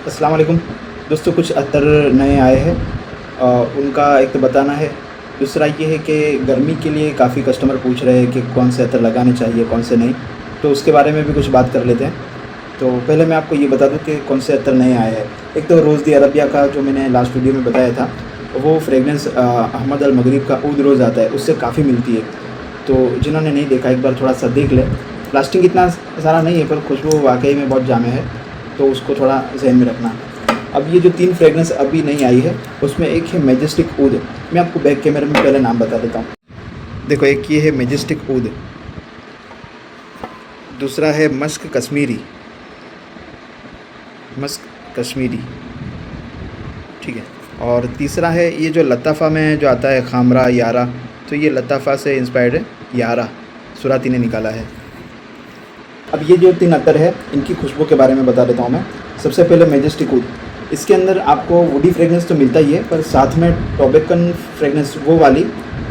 अस्सलाम वालेकुम दोस्तों। कुछ अत्तर नए आए हैं, उनका एक तो बताना है। दूसरा ये है कि गर्मी के लिए काफ़ी कस्टमर पूछ रहे हैं कि कौन से अत्तर लगाने चाहिए, कौन से नहीं, तो उसके बारे में भी कुछ बात कर लेते हैं। तो पहले मैं आपको ये बता दूं कि कौन से अत्तर नए आए हैं। एक तो रोज़ दी अरबिया का जो मैंने लास्ट वीडियो में बताया था, वो फ्रेगनेंस अहमद अल मगरिब का ऊद रोज़ आता है, उससे काफ़ी मिलती है। तो जिन्होंने नहीं देखा एक बार थोड़ा सा देख ले। प्लास्टिक इतना सारा नहीं है पर खुशबू वाकई में बहुत जामे है, तो उसको थोड़ा जहन में रखना। अब ये जो 3 फ्रेगनेंस अभी नहीं आई है, उसमें एक है मैजेस्टिक ऊद। मैं आपको बैक कैमरे में पहले नाम बता देता हूँ। देखो, एक ये है मैजेस्टिक ऊद, दूसरा है मस्क कश्मीरी, ठीक है, और तीसरा है ये जो लताफ़ा में जो आता है खामरा यारा, तो ये लताफ़ा से इंस्पायर्ड है, यारा सुराती ने निकाला है। अब ये जो 3 अत्तर है, इनकी खुशबू के बारे में बता देता हूँ मैं। सबसे पहले मैजेस्टिक ऊद, इसके अंदर आपको वुडी फ्रेगनेंस तो मिलता ही है, पर साथ में टोबैकन फ्रेगनेंस वो वाली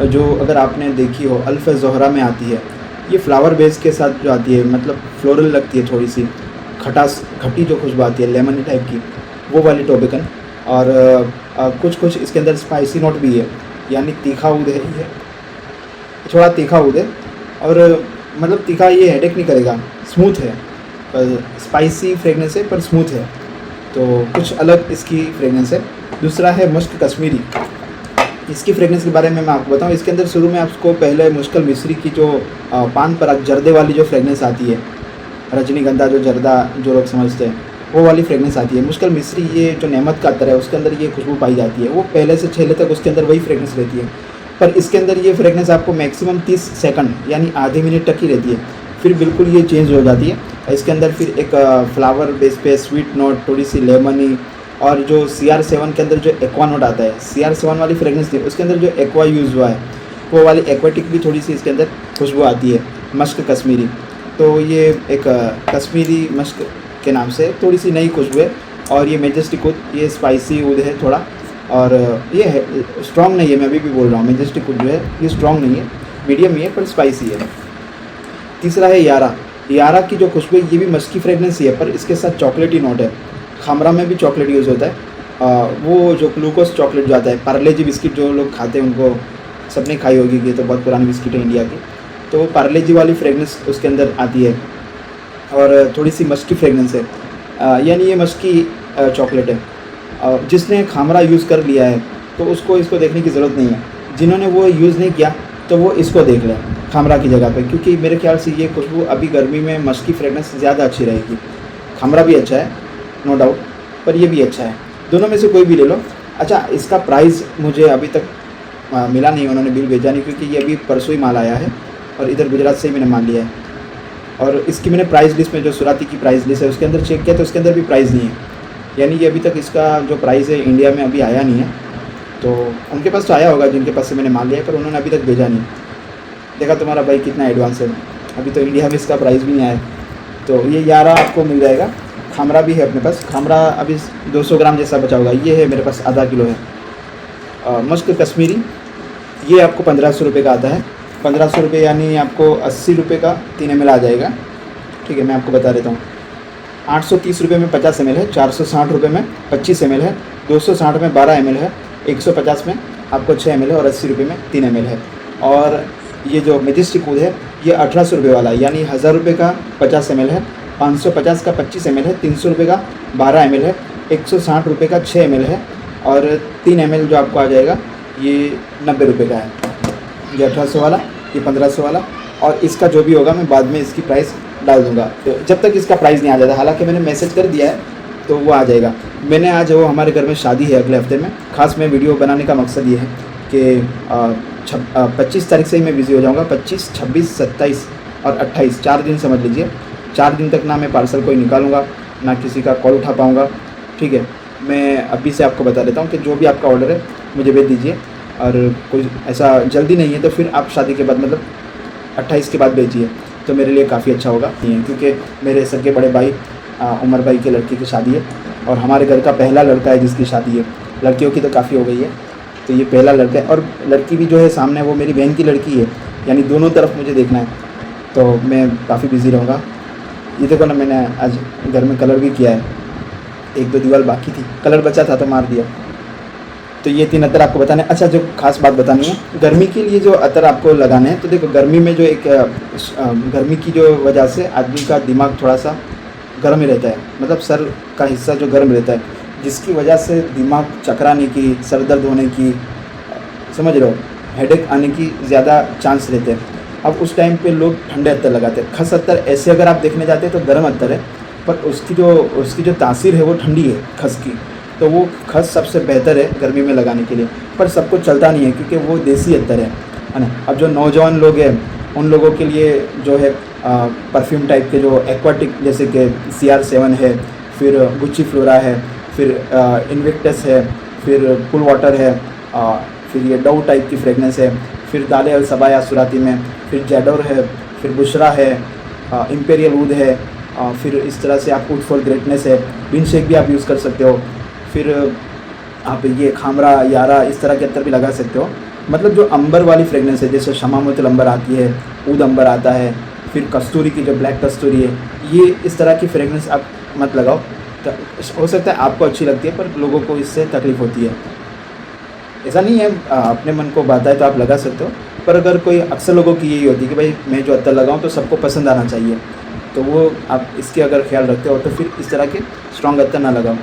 जो अगर आपने देखी हो अल्फ़ ज़ोहरा में आती है, ये फ्लावर बेस के साथ जो आती है, मतलब फ्लोरल लगती है, थोड़ी सी खट्टी जो खुशबू आती है लेमन टाइप की, वो वाली टोबैकन। और कुछ इसके अंदर स्पाइसी नोट भी है, यानी तीखा ऊद है, ये थोड़ा तीखा ऊद है। और मतलब तीखा ये हेडेक नहीं करेगा, स्मूथ है, पर स्पाइसी फ्रेगनेंस है पर स्मूथ है, तो कुछ अलग इसकी फ्रेगनेंस है। दूसरा है मस्क कश्मीरी। इसकी फ्रेगनेंस के बारे में मैं आपको बताऊं। इसके अंदर शुरू में आपको पहले मुश्किल मिस्री की जो पान पराग जर्दे वाली जो फ्रेगनेंस आती है, रजनीगंधा जो जर्दा जो लोग समझते हैं, वो वाली फ्रेगनेंस आती है। मुश्किल मिस्री ये जो नेमत का अत्तर है, उसके अंदर ये खुशबू पाई जाती है, वो पहले से छेले तक उसके अंदर वही फ्रेगनेंस रहती है। पर इसके अंदर ये फ्रेगनेंस आपको मैक्सिमम 30 सेकंड यानी आधे मिनट तक ही रहती है, फिर बिल्कुल ये चेंज हो जाती है। इसके अंदर फिर एक फ्लावर बेस पे स्वीट नोट, थोड़ी सी लेमनी, और जो CR7 के अंदर जो एक्वा नोट आता है, CR7 वाली फ्रेगनेंस थी, उसके अंदर जो एक्वा यूज़ हुआ है, वो वाली एक्वाटिक भी थोड़ी सी इसके अंदर खुशबू आती है, मस्क कश्मीरी। तो ये एक कश्मीरी मस्क के नाम से थोड़ी सी नई खुशबू है। और ये मैजेस्टिक ऊद, ये स्पाइसी ऊद है थोड़ा, और ये है स्ट्रॉन्ग नहीं है, मैं अभी भी बोल रहा हूँ, मैजेस्टिक ऊद जो है ये स्ट्रॉन्ग नहीं है, मीडियम ही है पर स्पाइसी है। तीसरा है यारा। यारा की जो खुशबू है, ये भी मस्की फ्रेगनेंस ही है, पर इसके साथ चॉकलेटी नोट है। खामरा में भी चॉकलेट यूज़ होता है। वो जो ग्लूकोज चॉकलेट जो आता है, पार्ले जी बिस्किट जो लोग खाते हैं, उनको सबने खाई होगी, ये तो बहुत पुरानी बिस्किट है इंडिया की, तो पार्ले जी वाली फ्रेगनेंस उसके अंदर आती है, और थोड़ी सी मस्की फ्रेगनेंस है, यानी ये मस्की चॉकलेट है। जिसने खामरा यूज़ कर लिया है तो उसको इसको देखने की ज़रूरत नहीं है, जिन्होंने वो यूज़ नहीं किया तो वो इसको देख लें खामरा की जगह पे, क्योंकि मेरे ख्याल से ये खुशबू अभी गर्मी में मस्की फ्रेगनेंस ज़्यादा अच्छी रहेगी। खामरा भी अच्छा है नो डाउट, पर ये भी अच्छा है, दोनों में से कोई भी ले लो। अच्छा, इसका प्राइस मुझे अभी तक मिला नहीं, उन्होंने बिल भेजा नहीं, क्योंकि ये अभी परसों ही माल आया है और इधर गुजरात से ही मैंने माल लिया है। और इसकी मैंने प्राइस लिस्ट में, जो सुराती की प्राइस लिस्ट है, उसके अंदर चेक किया तो उसके अंदर भी प्राइस नहीं है, यानी कि अभी तक इसका जो प्राइस है इंडिया में अभी आया नहीं है। तो उनके पास तो आया होगा जिनके पास से मैंने माल लिया है, पर उन्होंने अभी तक भेजा नहीं। देखा तुम्हारा भाई कितना एडवांस है, अभी तो इंडिया में इसका प्राइस भी नहीं आया। तो ये यारा आपको मिल जाएगा। खामरा भी है अपने पास, खामरा अभी 200 ग्राम जैसा बचा होगा, ये है मेरे पास आधा किलो है। मस्क कश्मीरी ये आपको 1500 रुपये का आता है, 1500 रुपये यानी आपको 80 रुपये का 3 ml आ जाएगा, ठीक है। मैं आपको बता देता हूँ, 830 रुपये में 50 ml है, 460 रुपये में 25 ml है, 260 में 12 ml है, 150 में आपको 6 ml है, और 80 रुपये में 3 ml है। और ये जो मैजेस्टिक ऊद है, ये 1800 रुपये वाला है, यानी 1000 रुपये का 50 ml है, 550 का 25 ml है, 300 रुपये का 12 ml है, 160 रुपये का 6 ml है, और 3 ml जो आपको आ जाएगा ये 90 रुपये का है। ये 1800 वाला, ये 1500 वाला, और इसका जो भी होगा मैं बाद में इसकी प्राइस डाल दूंगा। तो जब तक इसका प्राइस नहीं आ जाता, हालांकि मैंने मैसेज कर दिया है तो वो आ जाएगा। मैंने आज वो हमारे घर में शादी है अगले हफ्ते में, खास मैं वीडियो बनाने का मकसद ये है कि 25 तारीख से ही मैं बिज़ी हो जाऊँगा। 25, 26, 27 और 28 4 दिन समझ लीजिए। 4 दिन तक ना मैं पार्सल कोई निकालूंगा, ना किसी का कॉल उठा पाऊँगा, ठीक है। मैं अभी से आपको बता देता हूँ कि जो भी आपका ऑर्डर है मुझे भेज दीजिए, और कोई ऐसा जल्दी नहीं है तो फिर आप शादी के बाद, मतलब 28 के बाद भेजिए, तो मेरे लिए काफ़ी अच्छा होगा। क्योंकि मेरे सगे बड़े भाई उमर भाई के लड़के की शादी है, और हमारे घर का पहला लड़का है जिसकी शादी है। लड़कियों की तो काफ़ी हो गई है, तो ये पहला लड़का है, और लड़की भी जो है सामने वो मेरी बहन की लड़की है, यानी दोनों तरफ मुझे देखना है, तो मैं काफ़ी बिज़ी रहूँगा। ये देखो ना, मैंने आज घर में कलर भी किया है, एक दो दीवार बाकी थी, कलर बचा था तो मार दिया। तो ये 3 अत्तर आपको बताने। अच्छा, जो खास बात बतानी है, गर्मी के लिए जो अत्तर आपको लगाने हैं, तो देखो गर्मी में जो एक गर्मी की जो वजह से आदमी का दिमाग थोड़ा सा गर्म ही रहता है, मतलब सर का हिस्सा जो गर्म रहता है, जिसकी वजह से दिमाग चकराने की, सर दर्द होने की, समझ रहे हो, हेडेक आने की ज़्यादा चांस रहते हैं। अब उस टाइम पे लोग ठंडे अत्तर लगाते हैं। खस अत्तर ऐसे अगर आप देखने जाते हैं तो गर्म अत्तर है, पर उसकी जो तासीर है वो ठंडी है खस की। तो वो खस सबसे बेहतर है गर्मी में लगाने के लिए, पर सबको चलता नहीं है क्योंकि वो देसी अत्तर है ना। अब जो नौजवान लोग हैं उन लोगों के लिए जो है परफ्यूम टाइप के जो एक्वाटिक, जैसे कि CR7 है, फिर गुच्ची फ्लोरा है, फिर इन्विक्टस है, फिर कूल वाटर है, फिर ये डव टाइप की फ्रेगनेंस है, फिर दाले अल सबाया सुराती में, फिर जैडोर है, फिर बुशरा है, इम्पेरियल वुड है, फिर इस तरह से आप वुड फॉर ग्रेटनेस है, विन शेक भी आप यूज़ कर सकते हो। फिर आप ये खामरा, यारा, इस तरह के अत्तर भी लगा सकते हो। मतलब जो अंबर वाली फ्रेगनेंस है, जैसे शमामुतल अंबर आती है, ऊद अंबर आता है, फिर कस्तूरी की जो ब्लैक कस्तूरी है, ये इस तरह की फ्रेगनेंस आप मत लगाओ। तो हो सकता है आपको अच्छी लगती है पर लोगों को इससे तकलीफ़ होती है। ऐसा नहीं है, अपने मन को बात है तो आप लगा सकते हो, पर अगर कोई अक्सर लोगों की यही होती है कि भाई मैं जो अत्तर लगाऊं तो सबको पसंद आना चाहिए, तो वो आप इसके अगर ख्याल रखते हो तो फिर इस तरह के स्ट्रॉन्ग अत्तर ना लगाओ।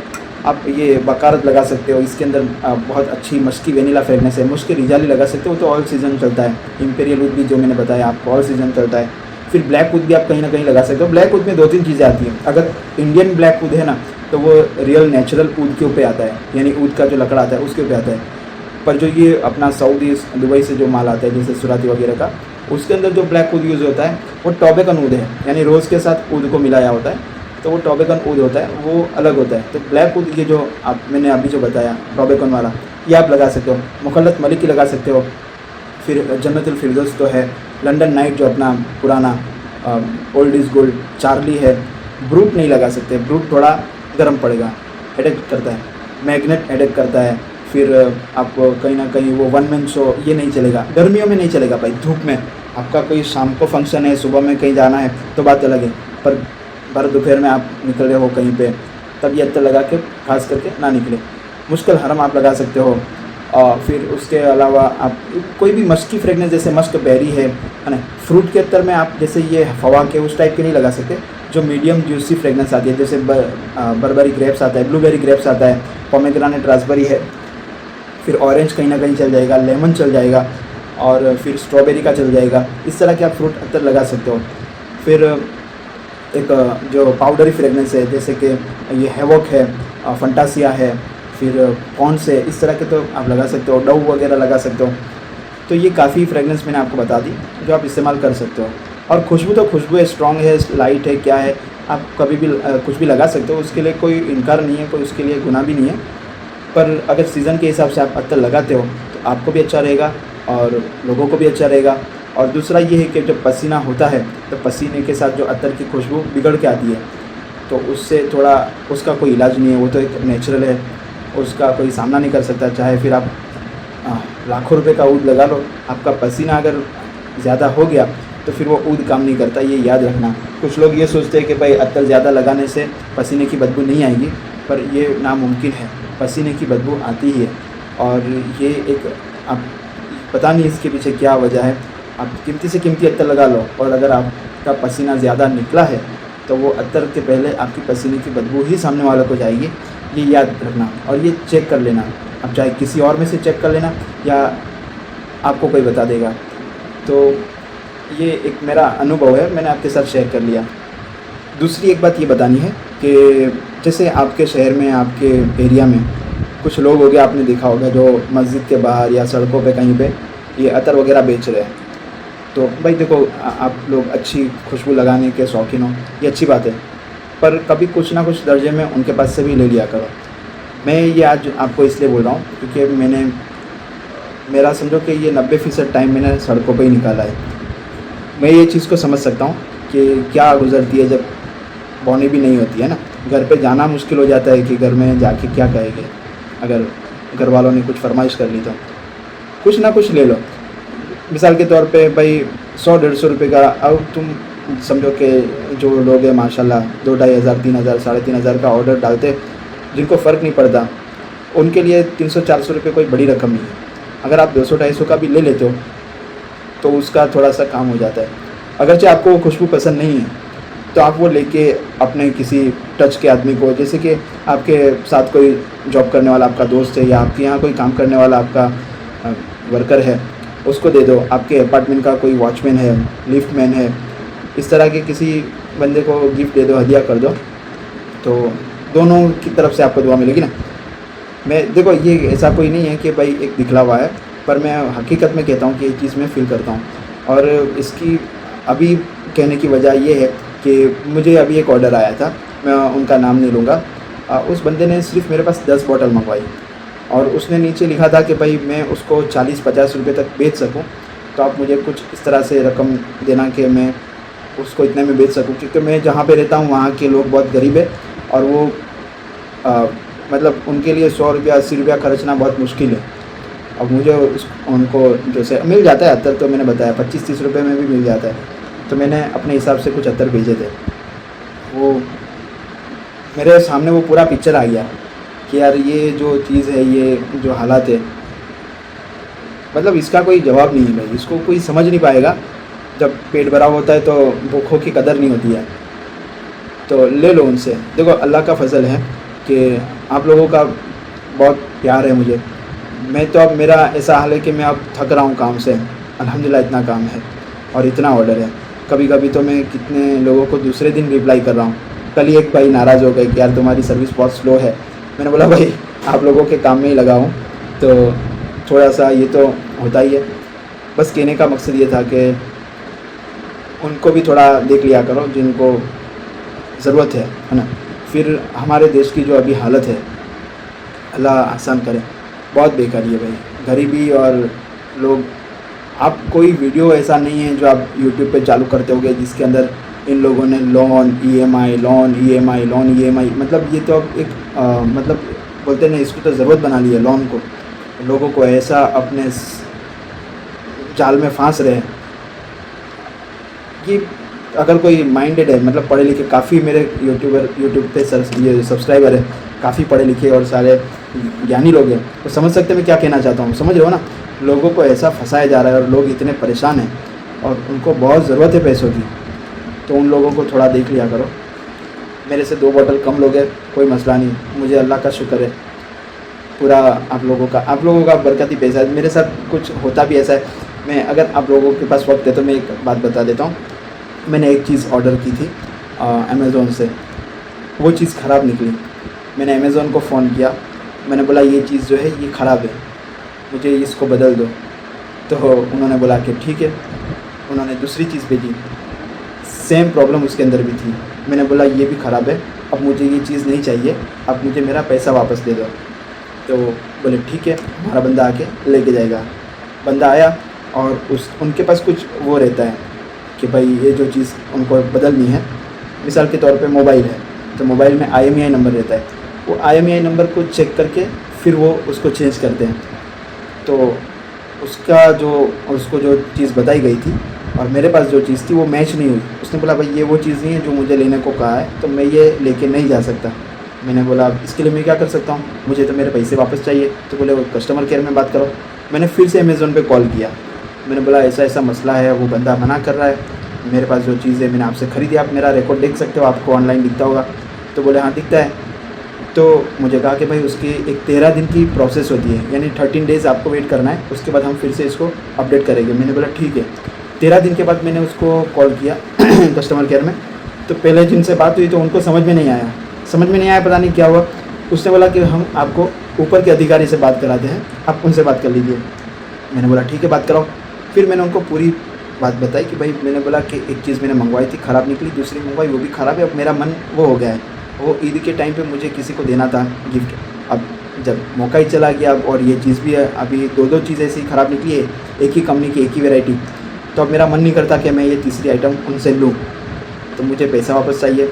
आप ये बकारत लगा सकते हो, इसके अंदर बहुत अच्छी मस्की वेनिला फ्रेगनेंस है। मुश्किल रिजाली लगा सकते हो, तो ऑल सीज़न चलता है। इम्पेरियल वुड भी जो मैंने बताया आपको ऑल सीज़न चलता है। फिर ब्लैक वुड भी आप कहीं ना कहीं लगा सकते हो। ब्लैक वुड में 2-3 चीज़ें आती हैं। अगर इंडियन ब्लैक वुड है ना, तो वो रियल नेचुरल वुड के ऊपर आता है, यानी वुड का जो लकड़ा आता है उसके ऊपर आता है। पर जो ये अपना सऊदी दुबई से जो माल आता है, जैसे सुराती वगैरह का, उसके अंदर जो ब्लैक वुड यूज़ होता है वो टॉबेकन वुड है, यानी रोज़ के साथ वुड को मिलाया होता है, तो वो टॉबेकन वुड होता है, वो अलग होता है। तो ब्लैक वुड ये जो मैंने अभी जो बताया टॉबेकन वाला, ये आप लगा सकते हो। मुखल्लत मलिक की लगा सकते हो। फिर जन्नतुल फिरदौस तो है, लंदन नाइट जो अपना पुराना ओल्ड इज़ गोल्ड, चार्ली है। ब्रूट नहीं लगा सकते, ब्रूट थोड़ा गर्म पड़ेगा, हेडेक करता है, मैग्नेट हेडेक करता है। फिर आपको कहीं ना कहीं वो वन मैन शो, ये नहीं चलेगा, गर्मियों में नहीं चलेगा भाई। धूप में आपका कोई शाम को फंक्शन है, सुबह में कहीं जाना है तो बात अलग है, पर भर दोपहर में आप निकल रहे हो कहीं पे, तब ये अत्तर लगा के खास करके ना निकले। मुश्किल हरम आप लगा सकते हो। और फिर उसके अलावा आप कोई भी मस्की फ्रेगनेंस, जैसे मस्क बेरी है ना, फ्रूट के अत्तर में आप जैसे ये फवा के उस टाइप के नहीं लगा सकते। जो मीडियम जूसी फ्रेगनेंस आती है, जैसे बर्बरी ग्रेप्स आता है, ब्लूबेरी ग्रेप्स आता है, पोमेग्रेनेट रास्पबेरी है, फिर ऑरेंज कहीं ना कहीं चल जाएगा, लेमन चल जाएगा, और फिर स्ट्रॉबेरी का चल जाएगा। इस तरह के आप फ्रूट अत्तर लगा सकते हो। फिर एक जो पाउडरी फ्रेगनेंस है, जैसे कि ये हैवॉक है, फंटासिया है, फिर कौन से, इस तरह के तो आप लगा सकते हो। डव वगैरह लगा सकते हो। तो ये काफ़ी फ्रेगनेंस मैंने आपको बता दी जो आप इस्तेमाल कर सकते हो। और खुशबू तो खुशबू है, स्ट्रॉन्ग है, लाइट है, क्या है, आप कभी भी कुछ भी लगा सकते हो, उसके लिए कोई इनकार नहीं है, कोई उसके लिए गुनाह भी नहीं है। पर अगर सीज़न के हिसाब से आप अत्तर लगाते हो तो आपको भी अच्छा रहेगा और लोगों को भी अच्छा रहेगा। और दूसरा ये है कि जब पसीना होता है तो पसीने के साथ जो अत्तर की खुशबू बिगड़ के आती है, तो उससे थोड़ा, उसका कोई इलाज नहीं है, वो तो एक नेचुरल है, उसका कोई सामना नहीं कर सकता। चाहे फिर आप लाखों रुपए का ऊद लगा लो, आपका पसीना अगर ज़्यादा हो गया तो फिर वो ऊद काम नहीं करता, ये याद रखना। कुछ लोग ये सोचते हैं कि भाई अत्तर ज़्यादा लगाने से पसीने की बदबू नहीं आएगी, पर ये नामुमकिन है, पसीने की बदबू आती ही है। और ये एक, आप पता नहीं इसके पीछे क्या वजह है। आप कीमती से कीमती अत्तर लगा लो, और अगर आपका पसीना ज़्यादा निकला है तो वो अत्तर के पहले आपकी पसीने की बदबू ही सामने वाले को जाएगी, ये याद रखना। और ये चेक कर लेना, आप चाहे किसी और में से चेक कर लेना या आपको कोई बता देगा। तो ये एक मेरा अनुभव है, मैंने आपके साथ शेयर कर लिया। दूसरी एक बात ये बतानी है कि जैसे आपके शहर में, आपके एरिया में कुछ लोग हो गए, आपने देखा होगा, जो मस्जिद के बाहर या सड़कों पे कहीं पे ये अतर वगैरह बेच रहे हैं। तो भाई देखो, आप लोग अच्छी खुशबू लगाने के शौकीन हो, ये अच्छी बात है, पर कभी कुछ ना कुछ दर्जे में उनके पास से भी ले लिया करो। मैं ये आज आपको इसलिए बोल रहा हूँ क्योंकि मेरा समझो कि ये 90% टाइम मैंने सड़कों पे ही निकाला है। मैं ये चीज़ को समझ सकता हूँ कि क्या गुजरती है जब बौनी भी नहीं होती है ना। घर पे जाना मुश्किल हो जाता है कि घर में जाके क्या कहेंगे, अगर घर वालों ने कुछ फरमाइश कर ली तो कुछ ना कुछ ले लो। मिसाल के तौर पे भाई 100-150 रुपये का, अब तुम समझो कि जो लोग हैं माशाल्लाह 2-2,500, 3,000, 3,500 का ऑर्डर डालते, जिनको फ़र्क नहीं पड़ता, उनके लिए 300-400 रुपये कोई बड़ी रकम नहीं है। अगर आप 200-250 का भी ले लेते हो तो उसका थोड़ा सा काम हो जाता है। अगरचे आपको वो खुशबू पसंद नहीं है तो आप वो लेके अपने किसी टच के आदमी को, जैसे कि आपके साथ कोई जॉब करने वाला आपका दोस्त है या आपके यहाँ कोई काम करने वाला आपका वर्कर है, उसको दे दो। आपके अपार्टमेंट का कोई वॉचमैन है, लिफ्टमैन है, इस तरह के किसी बंदे को गिफ्ट दे दो, हदिया कर दो, तो दोनों की तरफ से आपको दुआ मिलेगी ना। मैं देखो, ये ऐसा कोई नहीं है कि भाई एक दिखलावा है, पर मैं हकीकत में कहता हूँ कि ये चीज़ मैं फ़ील करता हूँ। और इसकी अभी कहने की वजह ये है कि मुझे अभी एक ऑर्डर आया था, मैं उनका नाम नहीं लूँगा। उस बंदे ने सिर्फ मेरे पास 10 बॉटल मंगवाई और उसने नीचे लिखा था कि भाई मैं उसको 40-50 रुपये तक बेच सकूं, तो आप मुझे कुछ इस तरह से रकम देना कि मैं उसको इतने में बेच सकूं, क्योंकि मैं जहाँ पे रहता हूँ वहाँ के लोग बहुत गरीब है और वो मतलब उनके लिए 100 रुपया 80 रुपया खर्चना बहुत मुश्किल है। अब मुझे उनको जैसे मिल जाता है अत्तर, तो मैंने बताया 25-30 रुपये में भी मिल जाता है, तो मैंने अपने हिसाब से कुछ अत्तर भेजे थे। वो मेरे सामने वो पूरा पिक्चर आ गया कि यार ये जो चीज़ है, ये जो हालात है, मतलब इसका कोई जवाब नहीं है भाई। इसको कोई समझ नहीं पाएगा। जब पेट भरा होता है तो भूखों की कदर नहीं होती है। तो ले लो उनसे। देखो, अल्लाह का फ़ज़ल है कि आप लोगों का बहुत प्यार है मुझे। मैं तो अब मेरा ऐसा हाल है कि मैं अब थक रहा हूँ काम से। अल्हम्दुलिल्लाह इतना काम है और इतना ऑर्डर है। कभी कभी तो मैं कितने लोगों को दूसरे दिन रिप्लाई कर रहा हूँ। कल ही एक भाई नाराज़ हो गए कि यार तुम्हारी सर्विस बहुत स्लो है। मैंने बोला भाई आप लोगों के काम में ही लगा हूँ, तो थोड़ा सा ये तो होता ही है। बस कहने का मकसद ये था कि उनको भी थोड़ा देख लिया करो जिनको ज़रूरत है ना। फिर हमारे देश की जो अभी हालत है, अल्लाह आसान करे, बहुत बेकारी है भाई, गरीबी। और लोग, आप कोई वीडियो ऐसा नहीं है जो आप यूट्यूब पे चालू करते होगे जिसके अंदर इन लोगों ने loan EMI loan EMI loan EMI, मतलब ये तो अब एक मतलब बोलते हैं इसको तो ज़रूरत बना ली है लोन को। लोगों को ऐसा अपने जाल में फांस रहे हैं कि अगर कोई माइंडेड है, मतलब पढ़े लिखे, काफ़ी मेरे यूट्यूब पे ये सब्सक्राइबर है, काफ़ी पढ़े लिखे और सारे ज्ञानी लोग हैं, तो समझ सकते हैं मैं क्या कहना चाहता हूँ। समझ रहे हो ना। लोगों को ऐसा फंसाया जा रहा है और लोग इतने परेशान हैं और उनको बहुत ज़रूरत है पैसों की, तो उन लोगों को थोड़ा देख लिया करो। मेरे से 2 बोतल कम लोगे, कोई मसला नहीं, मुझे अल्लाह का शुक्र है पूरा। आप लोगों का बरकती पैसा है। मेरे साथ कुछ होता भी ऐसा है। मैं, अगर आप लोगों के पास वक्त है तो मैं एक बात बता देता हूँ। मैंने एक चीज़ ऑर्डर की थी अमेज़ोन से, वो चीज़ ख़राब निकली। मैंने अमेज़ोन को फ़ोन किया, मैंने बोला ये चीज़ जो है ये ख़राब है, मुझे इसको बदल दो। तो उन्होंने बोला कि ठीक है। उन्होंने दूसरी चीज़ भेजी, सेम प्रॉब्लम उसके अंदर भी थी। मैंने बोला ये भी ख़राब है, अब मुझे ये चीज़ नहीं चाहिए, अब मुझे मेरा पैसा वापस दे दो। तो बोले ठीक है, हमारा बंदा आके लेके जाएगा। बंदा आया और उनके पास कुछ वो रहता है कि भाई ये जो चीज़ उनको बदलनी है, मिसाल के तौर पे मोबाइल है तो मोबाइल में IMEI नंबर रहता है, वो IMEI नंबर को चेक करके फिर वो उसको चेंज करते हैं। तो उसको जो चीज़ बताई गई थी और मेरे पास जो चीज़ थी वो मैच नहीं हुई। उसने बोला भाई ये वो चीज़ नहीं है जो मुझे लेने को कहा है, तो मैं ये लेके नहीं जा सकता। मैंने बोला इसके लिए मैं क्या कर सकता हूँ, मुझे तो मेरे पैसे वापस चाहिए। तो बोले वो कस्टमर केयर में बात करो। मैंने फिर से अमेज़ोन पे कॉल किया, मैंने बोला ऐसा ऐसा मसला है, वो बंदा मना कर रहा है, मेरे पास जो चीज़ है मैंने आपसे ख़रीदी, आप मेरा रिकॉर्ड देख सकते हो, आपको ऑनलाइन दिखता होगा। तो बोले हाँ दिखता है। तो मुझे कहा कि भाई उसकी एक 13 दिन की प्रोसेस होती है, यानी 13 डेज़ आपको वेट करना है, उसके बाद हम फिर से इसको अपडेट करेंगे। मैंने बोला ठीक है। 13 दिन के बाद मैंने उसको कॉल किया कस्टमर केयर में। तो पहले जिनसे बात हुई तो उनको समझ में नहीं आया, पता नहीं क्या हुआ। उसने बोला कि हम आपको ऊपर के अधिकारी से बात कराते हैं, आप उनसे बात कर लीजिए। मैंने बोला ठीक है, बात कराओ। फिर मैंने उनको पूरी बात बताई कि भाई मैंने बोला कि एक चीज़ मैंने मंगवाई थी, ख़राब निकली, दूसरी मंगवाई वो भी ख़राब है। अब मेरा मन वो हो गया है, वो ईद के टाइम पे मुझे किसी को देना था गिफ्ट, अब जब मौका ही चला गया और ये चीज़ भी है, अभी 2 चीज़ ऐसी ख़राब निकली है, एक ही कंपनी की, एक ही वैरायटी। तो अब मेरा मन नहीं करता कि मैं ये तीसरी आइटम उनसे लूँ, तो मुझे पैसा वापस चाहिए।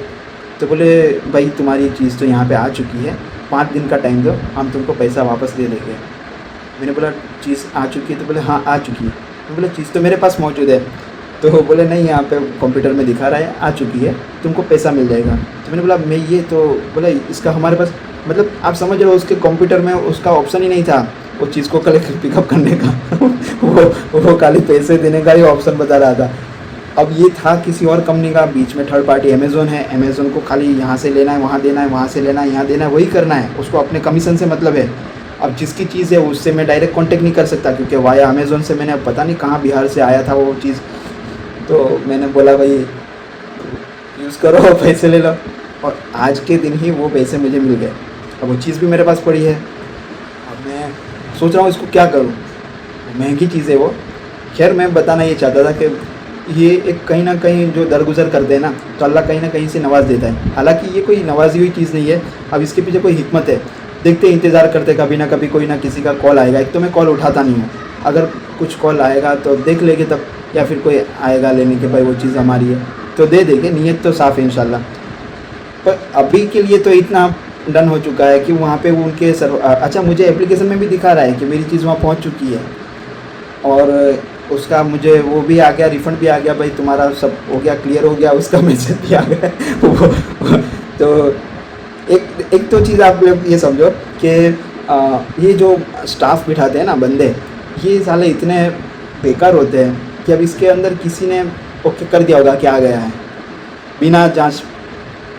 तो बोले भाई तुम्हारी चीज़ तो यहाँ पे आ चुकी है, 5 दिन का टाइम दो, हम तुमको पैसा वापस दे देंगे। मैंने बोला चीज़ आ चुकी है? तो बोले हाँ आ चुकी है। तो बोले चीज़ तो मेरे पास मौजूद है। तो बोले नहीं, यहाँ पे कंप्यूटर में दिखा रहा है आ चुकी है, तुमको पैसा मिल जाएगा। तो मैंने बोला मैं ये तो, बोला इसका हमारे पास मतलब आप समझ रहे हो, उसके कंप्यूटर में उसका ऑप्शन ही नहीं था वो चीज़ को कलेक्ट पिकअप करने का वो खाली पैसे देने का ही ऑप्शन बता रहा था। अब ये था किसी और कंपनी का, बीच में थर्ड पार्टी अमेज़ोन है, अमेज़ोन को खाली यहाँ से लेना है, वहाँ देना है, वहाँ से लेना है, यहाँ देना है, वही करना है, उसको अपने कमीशन से मतलब है। अब जिसकी चीज़ है उससे मैं डायरेक्ट कांटेक्ट नहीं कर सकता, क्योंकि वाया अमेज़ोन से मैंने पता नहीं कहाँ बिहार से आया था वो चीज़। तो मैंने बोला भाई यूज़ करो, पैसे ले लो, और आज के दिन ही वो पैसे मुझे मिल गए। अब वो चीज़ भी मेरे पास पड़ी है। अब मैं सोच रहा हूँ इसको क्या करूँ, महंगी चीज़ है वो। खैर मैं बताना ये चाहता था कि ये एक कहीं ना कहीं जो दरगुजर करते हैं ना, तो अल्लाह कहीं ना कहीं से नवाज देता है। हालांकि ये कोई नवाजी हुई चीज़ नहीं है, अब इसके पीछे कोई हिकमत है। देखते इंतज़ार करते, कभी ना कभी कोई ना किसी का कॉल आएगा। एक तो मैं कॉल उठाता नहीं हूँ, अगर कुछ कॉल आएगा तो देख लेंगे तब, या फिर कोई आएगा लेने के भाई वो चीज़ हमारी है तो दे देंगे, नीयत तो साफ़ है इंशाल्लाह। पर अभी के लिए तो इतना डन हो चुका है कि वहाँ पे वो उनके अच्छा मुझे एप्लीकेशन में भी दिखा रहा है कि मेरी चीज़ वहाँ पहुँच चुकी है, और उसका मुझे वो भी आ गया, रिफ़ंड भी आ गया, भाई तुम्हारा सब हो गया, क्लियर हो गया, उसका मैसेज भी आ गया तो एक तो चीज़ आप लोग ये समझो कि ये जो स्टाफ बिठाते हैं ना बंदे, ये साले इतने बेकार होते हैं कि अब इसके अंदर किसी ने ओके कर दिया होगा कि आ गया है, बिना जांच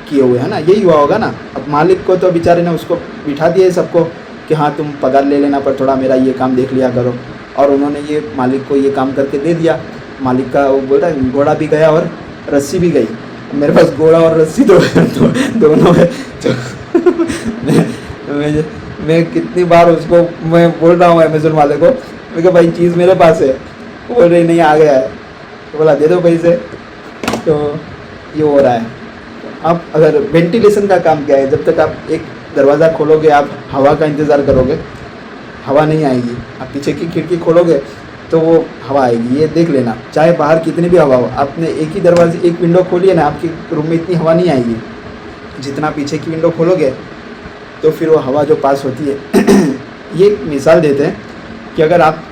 किए हुए, है ना, यही हुआ होगा ना। अब मालिक को तो बेचारे ने उसको बिठा दिया है सबको कि हाँ तुम पगार ले लेना, पर थोड़ा मेरा ये काम देख लिया करो, और उन्होंने ये मालिक को ये काम करके दे दिया। मालिक का वो बोल रहा है घोड़ा भी गया और रस्सी भी गई। मेरे पास घोड़ा और रस्सी दोनों है तो मैं कितनी बार उसको मैं बोल रहा हूँ अमेज़ोन वाले को, मैं कहा भाई चीज़ मेरे पास है, वो बोल रही नहीं आ गया है, तो बोला दे दो पैसे। तो ये हो रहा है। आप अगर वेंटिलेशन का काम क्या है, जब तक आप एक दरवाज़ा खोलोगे आप हवा का इंतज़ार करोगे, हवा नहीं आएगी। आप पीछे की खिड़की खोलोगे तो वो हवा आएगी, ये देख लेना। चाहे बाहर कितनी भी हवा हो, आपने एक ही दरवाजे एक विंडो खोली है ना, आपके रूम में इतनी हवा नहीं आएगी। जितना पीछे की विंडो खोलोगे तो फिर वो हवा जो पास होती है ये एक मिसाल देते हैं कि अगर आप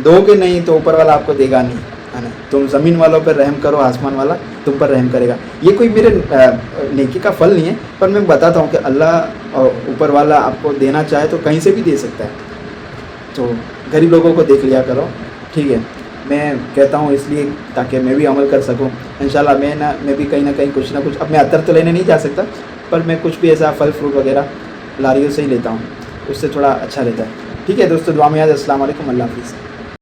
दोगे नहीं तो ऊपर वाला आपको देगा नहीं, है ना। तुम ज़मीन वालों पर रहम करो, आसमान वाला तुम पर रहम करेगा। ये कोई मेरे नेकी का फल नहीं है, पर मैं बताता हूँ कि अल्लाह ऊपर वाला आपको देना चाहे तो कहीं से भी दे सकता है। तो गरीब लोगों को देख लिया करो, ठीक है। मैं कहता हूँ इसलिए ताकि मैं भी अमल कर सकूँ इंशाल्लाह। मैं भी कहीं ना कहीं कुछ ना कुछ, अब मैं अतर तो लेने नहीं जा सकता, पर मैं कुछ भी ऐसा फल फ्रूट वगैरह लारियों से ही लेता हूँ, उससे थोड़ा अच्छा रहता है। ठीक है दोस्तों, दुआ में याद। अस्सलाम वालेकुम, अल्लाह हाफ़िज़।